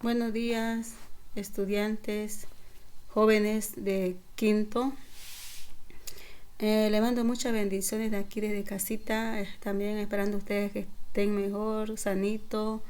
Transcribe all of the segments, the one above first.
Buenos días, estudiantes, jóvenes de quinto. Le mando muchas bendiciones de aquí desde casita. También esperando ustedes que estén mejor, sanito.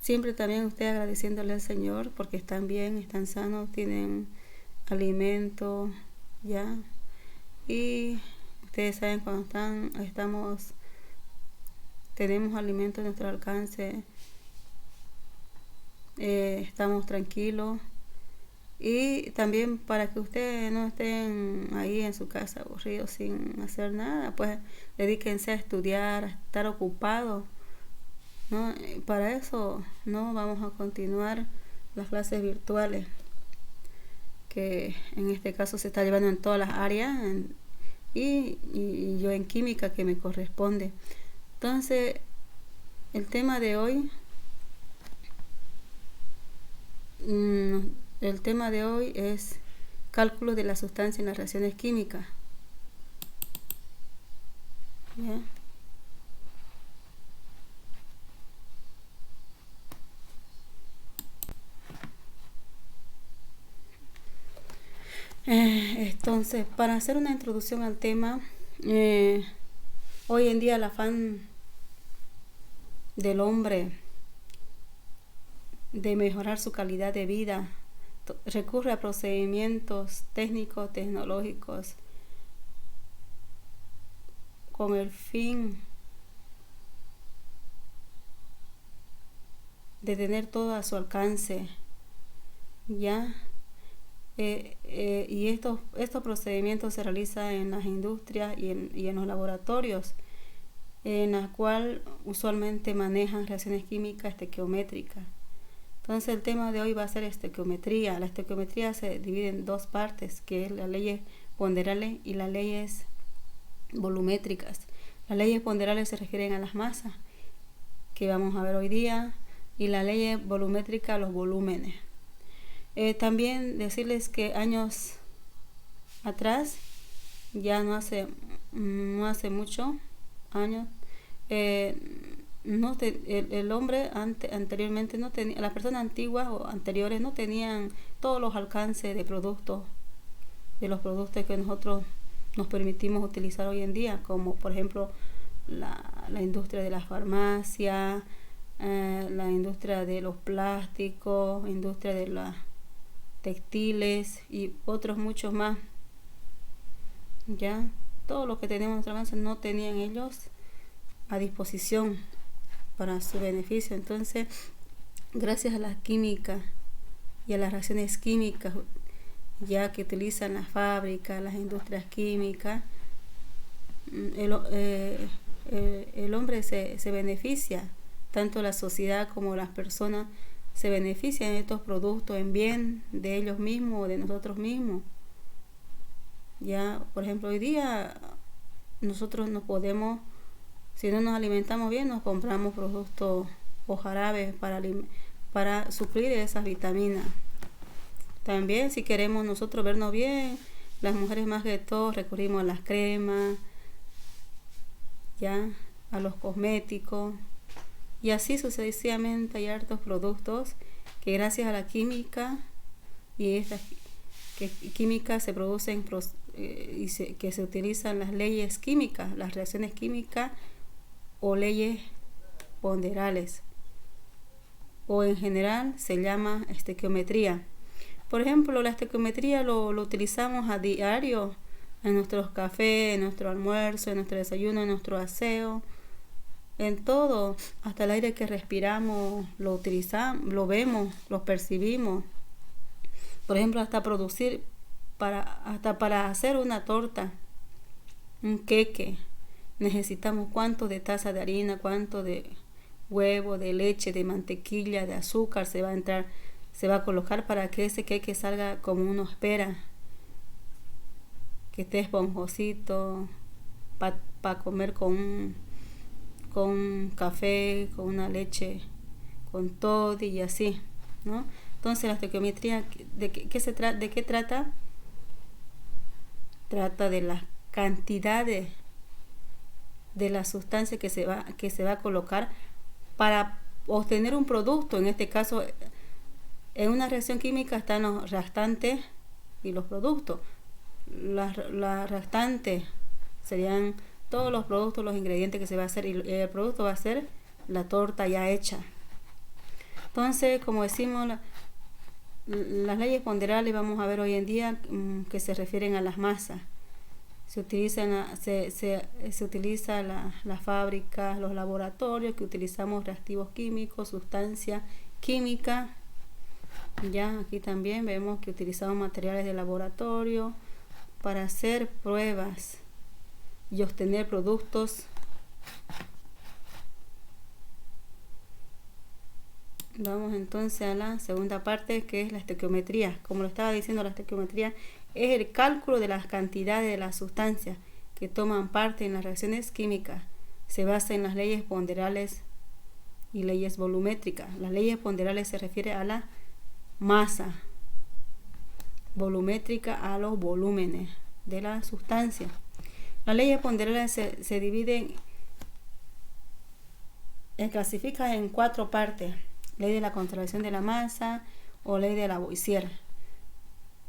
Siempre también ustedes agradeciéndole al Señor porque están bien, están sanos, tienen alimento, ya. Y ustedes saben cuando tenemos alimento a nuestro alcance, estamos tranquilos. Y también para que ustedes no estén ahí en su casa aburridos sin hacer nada, pues dedíquense a estudiar, a estar ocupados, ¿no? Para eso no vamos a continuar las clases virtuales, que en este caso se está llevando en todas las áreas y yo en química que me corresponde. Entonces, el tema de hoy es cálculo de la sustancia en las reacciones químicas. ¿Ya? Entonces, para hacer una introducción al tema, hoy en día el afán del hombre de mejorar su calidad de vida recurre a procedimientos técnicos, tecnológicos, con el fin de tener todo a su alcance, ¿ya? Y estos procedimientos se realizan en las industrias y en los laboratorios, en las cuales usualmente manejan reacciones químicas estequiométricas. Entonces el tema de hoy va a ser estequiometría. La estequiometría se divide en dos partes, que es las leyes ponderales y las leyes volumétricas. Las leyes ponderales se refieren a las masas que vamos a ver hoy día, y las leyes volumétricas a los volúmenes. También decirles que años atrás, ya no hace muchos años, el hombre anteriormente no tenía, las personas antiguas o anteriores no tenían todos los alcances de los productos que nosotros nos permitimos utilizar hoy en día, como por ejemplo la industria de la farmacia, la industria de los plásticos, industria de las textiles y otros muchos más. Ya todo lo que tenemos en nuestro alcance no tenían ellos a disposición para su beneficio. Entonces, gracias a la química y a las reacciones químicas ya que utilizan las fábricas, las industrias químicas, el hombre se beneficia, tanto la sociedad como las personas se benefician de estos productos en bien de ellos mismos o de nosotros mismos. Ya, por ejemplo, hoy día nosotros no podemos, si no nos alimentamos bien, nos compramos productos o jarabes para suplir esas vitaminas. También si queremos nosotros vernos bien, las mujeres más que todo recurrimos a las cremas, ya, a los cosméticos, y así sucesivamente hay hartos productos que gracias a la química y estas químicas se producen que se utilizan las leyes químicas, las reacciones químicas o leyes ponderales, o en general se llama estequiometría. Por ejemplo, la estequiometría lo utilizamos a diario en nuestros cafés, en nuestro almuerzo, en nuestro desayuno, en nuestro aseo, en todo, hasta el aire que respiramos lo utilizamos, lo vemos, lo percibimos. Por ejemplo, hasta para hacer una torta, un queque, necesitamos cuánto de taza de harina, cuánto de huevo, de leche, de mantequilla, de azúcar se va a colocar para que ese queque salga como uno espera, que esté esponjosito, para comer con café, con una leche, con todo y así, ¿no? Entonces la estequiometría, ¿de qué trata? Trata de las cantidades de la sustancia que se va a colocar para obtener un producto. En este caso, en una reacción química están los reactantes y los productos. Las reactantes serían todos los productos, los ingredientes que se va a hacer, y el producto va a ser la torta ya hecha. Entonces, como decimos, las leyes ponderables vamos a ver hoy en día que se refieren a las masas. Se utiliza las fábricas, los laboratorios, que utilizamos reactivos químicos, sustancias químicas. Ya aquí también vemos que utilizamos materiales de laboratorio para hacer pruebas y obtener productos. Vamos entonces a la segunda parte, que es la estequiometría. Como lo estaba diciendo, la estequiometría es el cálculo de las cantidades de las sustancias que toman parte en las reacciones químicas. Se basa en las leyes ponderales y leyes volumétricas. Las leyes ponderales se refiere a la masa, volumétrica a los volúmenes de la sustancia. Las leyes ponderales se dividen, clasifican en 4 partes: ley de la conservación de la masa o ley de Lavoisier,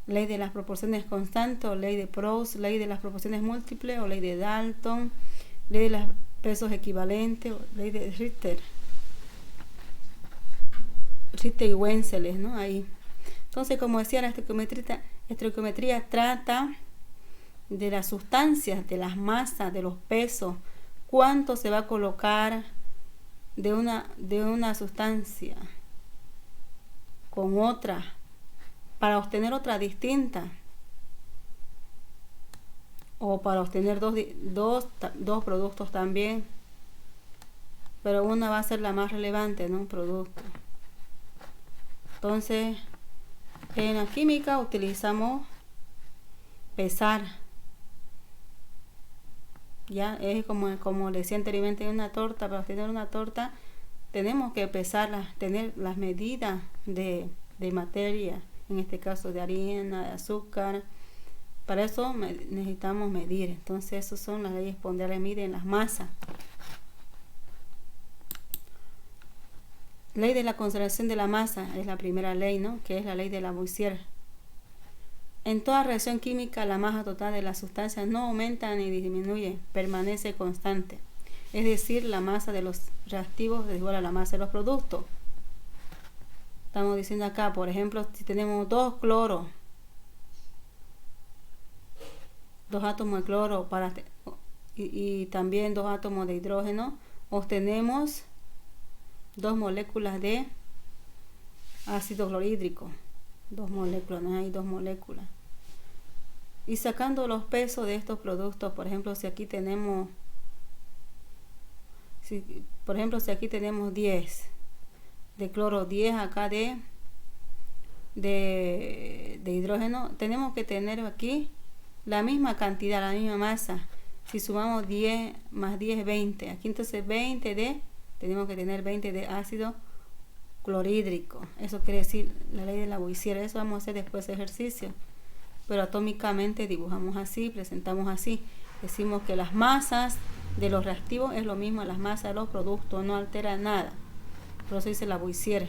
ley de las proporciones constantes o ley de Proust, ley de las proporciones múltiples o ley de Dalton, ley de los pesos equivalentes o ley de Richter y Wenzel, ¿no? Ahí. Entonces, como decía, la estequiometría trata de las sustancias, de las masas, de los pesos, cuánto se va a colocar de una sustancia con otra para obtener otra distinta, o para obtener dos productos también, pero una va a ser la más relevante, ¿no? Un producto. Entonces, en la química utilizamos pesar. Ya es como le decía anteriormente, una torta. Para obtener una torta tenemos que pesarla, tener las medidas de materia, en este caso de harina, de azúcar. Para eso necesitamos medir. Entonces, esas son las leyes ponderables, miden las masas. Ley de la conservación de la masa es la primera ley, ¿no? Que es la ley de Lavoisier. En toda reacción química, la masa total de las sustancias no aumenta ni disminuye, permanece constante. Es decir, la masa de los reactivos es igual a la masa de los productos. Estamos diciendo acá, por ejemplo, si tenemos 2 cloros, 2 átomos de cloro y también 2 átomos de hidrógeno, obtenemos 2 moléculas de ácido clorhídrico. 2 moléculas, no hay 2 moléculas. Y sacando los pesos de estos productos, por ejemplo, si aquí tenemos 10 de cloro, 10 acá de hidrógeno, tenemos que tener aquí la misma cantidad, la misma masa. Si sumamos 10 más 10, 20. Aquí entonces tenemos que tener 20 de ácido clorhídrico. Eso quiere decir la ley de Lavoisier. Eso vamos a hacer después de ejercicio. Pero atómicamente dibujamos así, presentamos así. Decimos que las masas de los reactivos es lo mismo a las masas de los productos, no altera nada. Por eso dice Lavoisier.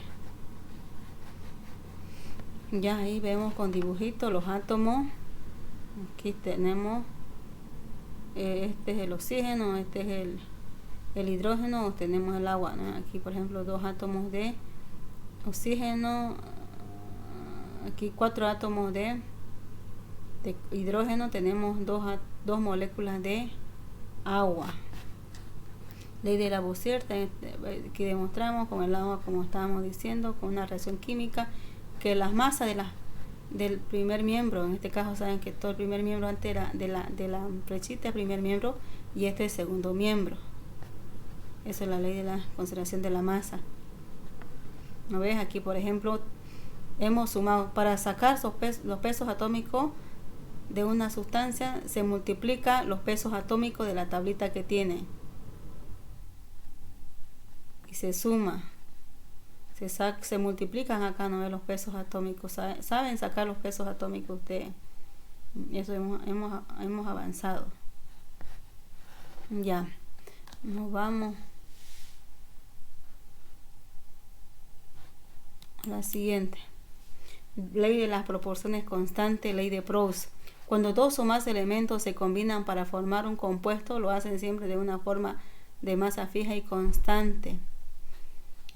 Ya ahí vemos con dibujitos los átomos. Aquí tenemos, este es el oxígeno, este es el hidrógeno, tenemos el agua, ¿no? Aquí por ejemplo 2 átomos de oxígeno, aquí 4 átomos de hidrógeno, tenemos 2 moléculas de agua. Ley de Lavoisier, que demostramos con el agua, como estábamos diciendo, con una reacción química, que las masas del primer miembro, en este caso saben que todo el primer miembro antes era de la flechita, el primer miembro, y este es el segundo miembro. Esa es la ley de la conservación de la masa. ¿No ves? Aquí, por ejemplo, hemos sumado, para sacar los pesos atómicos de una sustancia, se multiplica los pesos atómicos de la tablita que tiene. Y se suma. Se multiplican acá, ¿no ves? Los pesos atómicos. ¿Saben sacar los pesos atómicos ustedes? Eso hemos avanzado. Ya. Nos vamos La siguiente. Ley de las proporciones constante, ley de Proust. Cuando dos o más elementos se combinan para formar un compuesto, lo hacen siempre de una forma de masa fija y constante.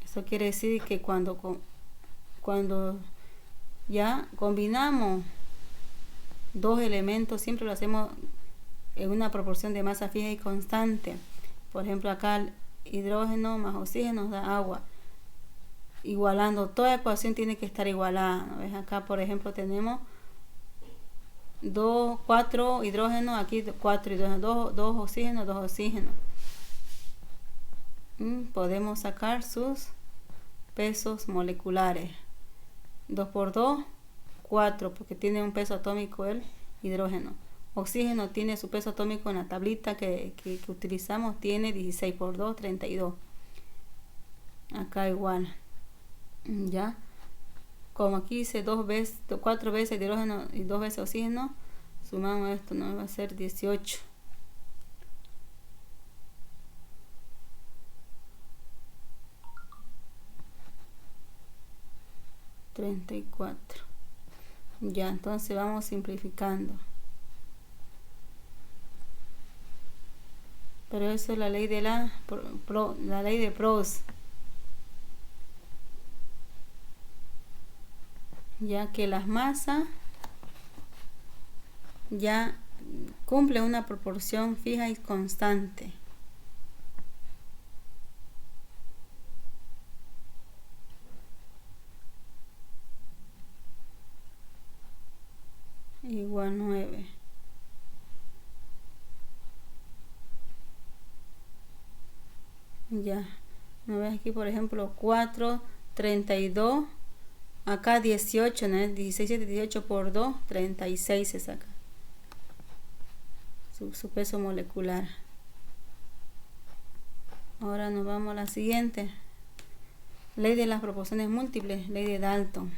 Eso quiere decir que cuando ya combinamos dos elementos, siempre lo hacemos en una proporción de masa fija y constante. Por ejemplo, acá el hidrógeno más oxígeno nos da agua. Igualando, toda ecuación tiene que estar igualada, ¿no ves? Acá, por ejemplo, tenemos 4 hidrógenos, aquí 4 hidrógenos, 2 oxígenos, 2 oxígenos. Podemos sacar sus pesos moleculares. 2 por 2, 4, porque tiene un peso atómico el hidrógeno. Oxígeno tiene su peso atómico en la tablita que utilizamos, tiene 16 por 2, 32. Acá igual. Ya, como aquí hice 4 veces hidrógeno y 2 veces oxígeno, sumamos esto, no va a ser 18. $34. Ya, entonces vamos simplificando. Pero eso es la ley de la ley de Proust. Ya que las masas ya cumplen una proporción fija y constante. Igual 9. Ya, ¿no ves aquí, por ejemplo, 4, 32, acá 18, ¿no? 16, 18 por 2, 36 se saca su peso molecular. Ahora nos vamos a la siguiente. Ley de las proporciones múltiples, ley de Dalton.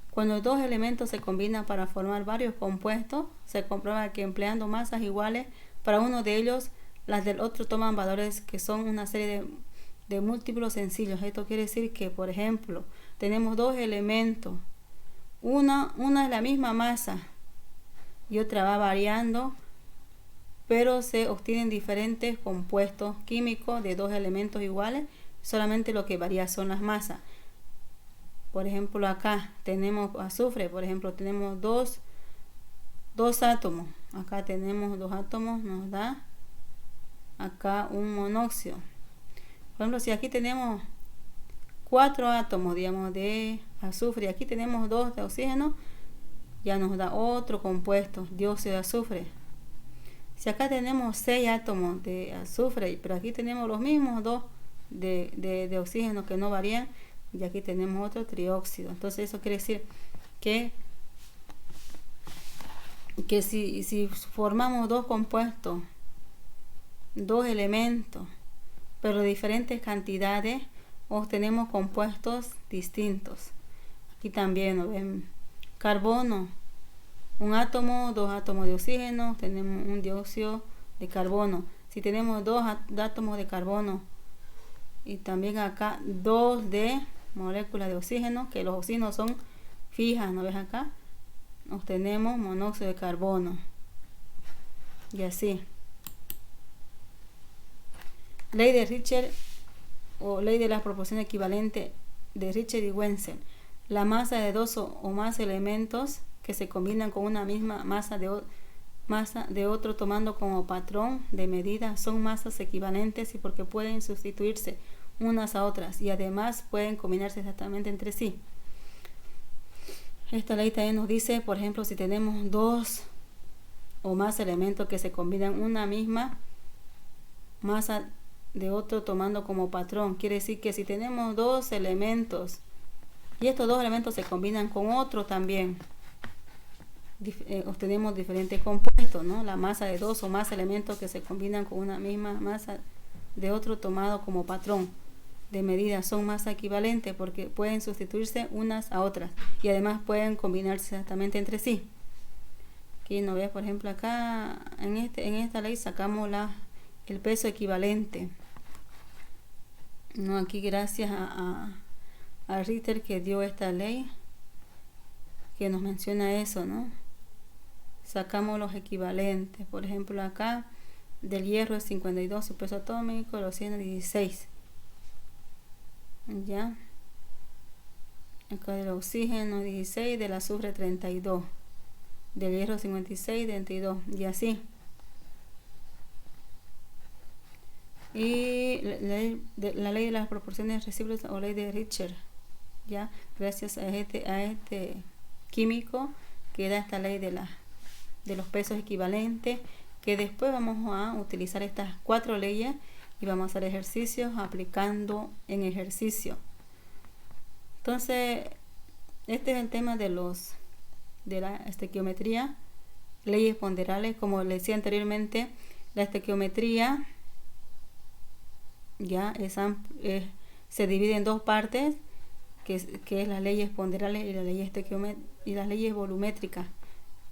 Cuando dos elementos se combinan para formar varios compuestos, se comprueba que empleando masas iguales para uno de ellos, las del otro toman valores que son una serie de múltiplos sencillos. Esto quiere decir que, por ejemplo, tenemos dos elementos. Una es la misma masa y otra va variando, pero se obtienen diferentes compuestos químicos de dos elementos iguales. Solamente lo que varía son las masas. Por ejemplo, acá tenemos azufre, por ejemplo, tenemos dos átomos. Acá tenemos 2 átomos, nos da acá un monóxido. Por ejemplo, si aquí tenemos 4 átomos, digamos, de azufre, y aquí tenemos 2 de oxígeno, ya nos da otro compuesto, dióxido de azufre. Si acá tenemos 6 átomos de azufre, pero aquí tenemos los mismos 2 de oxígeno que no varían, y aquí tenemos otro trióxido. Entonces eso quiere decir que si formamos dos compuestos, dos elementos, pero de diferentes cantidades, obtenemos compuestos distintos. Aquí también ¿no ven? Carbono, un átomo, 2 átomos de oxígeno, tenemos un dióxido de carbono. Si tenemos 2 átomos de carbono y también acá 2 de moléculas de oxígeno, que los oxígenos son fijas, ¿no ves acá? Obtenemos monóxido de carbono. Y así. Ley de Richter o ley de las proporciones equivalentes de Richter y Wenzel. La masa de 2 o más elementos que se combinan con una misma masa de otro tomando como patrón de medida son masas equivalentes y porque pueden sustituirse unas a otras y además pueden combinarse exactamente entre sí. Esta ley también nos dice, por ejemplo, si tenemos 2 o más elementos que se combinan una misma masa de otro tomando como patrón, quiere decir que si tenemos 2 elementos y estos 2 elementos se combinan con otro también, obtenemos diferentes compuestos, ¿no? La masa de 2 o más elementos que se combinan con una misma masa de otro tomado como patrón de medida son masas equivalentes porque pueden sustituirse unas a otras y además pueden combinarse exactamente entre sí. Aquí no ves, por ejemplo, acá en esta ley sacamos el peso equivalente. No, aquí gracias a Richter, que dio esta ley que nos menciona eso, ¿no? Sacamos los equivalentes. Por ejemplo, acá del hierro es 52 su peso atómico, el oxígeno 16. ¿Ya? Acá del oxígeno 16, del azufre 32, del hierro 56, 32, y así. Y la ley de las proporciones recíprocas o ley de Richter, ya, gracias a este químico que da esta ley de los pesos equivalentes, que después vamos a utilizar estas 4 leyes y vamos a hacer ejercicios aplicando en ejercicio. Entonces, este es el tema de la estequiometría, leyes ponderales. Como les decía anteriormente, la estequiometría ya se divide en 2 partes, que es las leyes ponderales y las leyes volumétricas.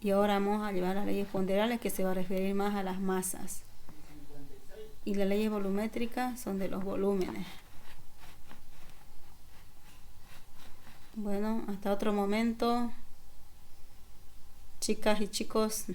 Y ahora vamos a llevar las leyes ponderales, que se va a referir más a las masas. Y las leyes volumétricas son de los volúmenes. Bueno, hasta otro momento, chicas y chicos.